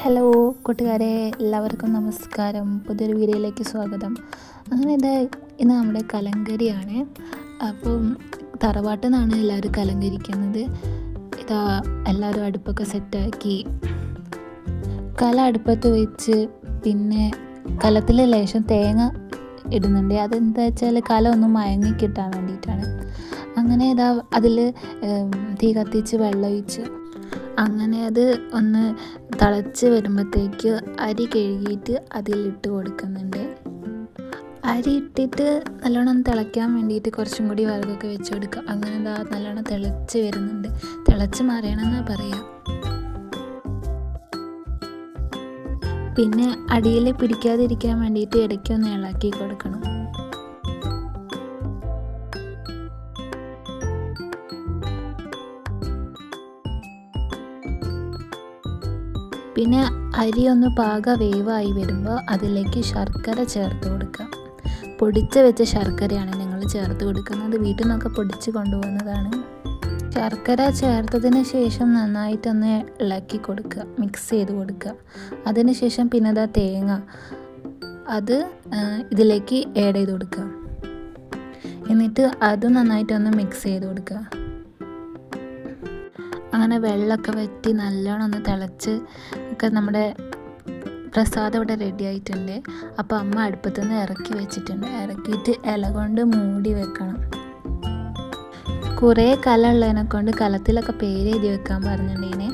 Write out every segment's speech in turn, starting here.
Hello കൂട്ടുകാരെ, എല്ലാവർക്കും നമസ്കാരം. പുതിയൊരു വീഡിയോയിലേക്ക് സ്വാഗതം. അങ്ങനെ ഇന്ന് നമ്മുടെ കലങ്കരിയാണ്. അപ്പം തറവാട്ടിൽ നിന്നാണ് എല്ലാവരും കലങ്കരിക്കുന്നത്. എല്ലാവരും അടുപ്പൊക്കെ സെറ്റാക്കി കല അടുപ്പത്ത് വെച്ച് പിന്നെ കലത്തിൽ ലേശം തേങ്ങ ഇടുന്നുണ്ട്. അതെന്താ വെച്ചാൽ കല ഒന്ന് മയങ്ങി കിട്ടാൻ വേണ്ടിയിട്ടാണ്. അങ്ങനെ അതിൽ തീ കത്തിച്ച് വെള്ളമൊഴിച്ച് അങ്ങനെ അത് ഒന്ന് തിളച്ച് വരുമ്പോഴത്തേക്ക് അരി കഴുകിയിട്ട് അതിലിട്ട് കൊടുക്കുന്നുണ്ട്. അരി ഇട്ടിട്ട് നല്ലോണം തിളയ്ക്കാൻ വേണ്ടിയിട്ട് കുറച്ചും കൂടി വിറകൊക്കെ വെച്ച് കൊടുക്കുക. അങ്ങനെ നല്ലോണം തിളച്ച് വരുന്നുണ്ട്. തിളച്ച് മറിയണമെന്നാണ് പറയുക. പിന്നെ അടിയിൽ പിടിക്കാതിരിക്കാൻ വേണ്ടിയിട്ട് ഇടയ്ക്കൊന്ന് ഇളക്കി കൊടുക്കണം. പിന്നെ അരി ഒന്ന് വേവായി വരുമ്പോൾ അതിലേക്ക് ശർക്കര ചേർത്ത് കൊടുക്കുക. പൊടിച്ച് വെച്ച ശർക്കരയാണ് ഞങ്ങൾ ചേർത്ത് കൊടുക്കുന്നത്. വീട്ടിൽ നിന്നൊക്കെ പൊടിച്ച് കൊണ്ടുപോകുന്നതാണ്. ശർക്കര ചേർത്തതിന് ശേഷം നന്നായിട്ടൊന്ന് ഇളക്കി കൊടുക്കുക, മിക്സ് ചെയ്ത് കൊടുക്കുക. അതിന് ശേഷം പിന്നെ തേങ്ങ അത് ഇതിലേക്ക് ആഡ് ചെയ്ത് കൊടുക്കുക. എന്നിട്ട് അത് നന്നായിട്ടൊന്ന് മിക്സ് ചെയ്ത് കൊടുക്കുക. അങ്ങനെ വെള്ളമൊക്കെ വറ്റി നല്ലോണം ഒന്ന് തിളച്ച് ഒക്കെ നമ്മുടെ പ്രസാദം ഇവിടെ റെഡി ആയിട്ടുണ്ട്. അപ്പോൾ അമ്മ അടുപ്പത്തുനിന്ന് ഇറക്കി വെച്ചിട്ടുണ്ട്. ഇറക്കിയിട്ട് ഇല കൊണ്ട് മൂടി വെക്കണം. കുറേ കല ഉള്ളതിനെ കൊണ്ട് കലത്തിലൊക്കെ പേര് എഴുതി വെക്കാൻ പറഞ്ഞിട്ടുണ്ടെങ്കിൽ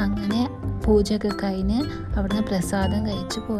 അങ്ങനെ പൂജയൊക്കെ കഴിഞ്ഞ് അവിടുന്ന് പ്രസാദം കഴിച്ച് പോകും.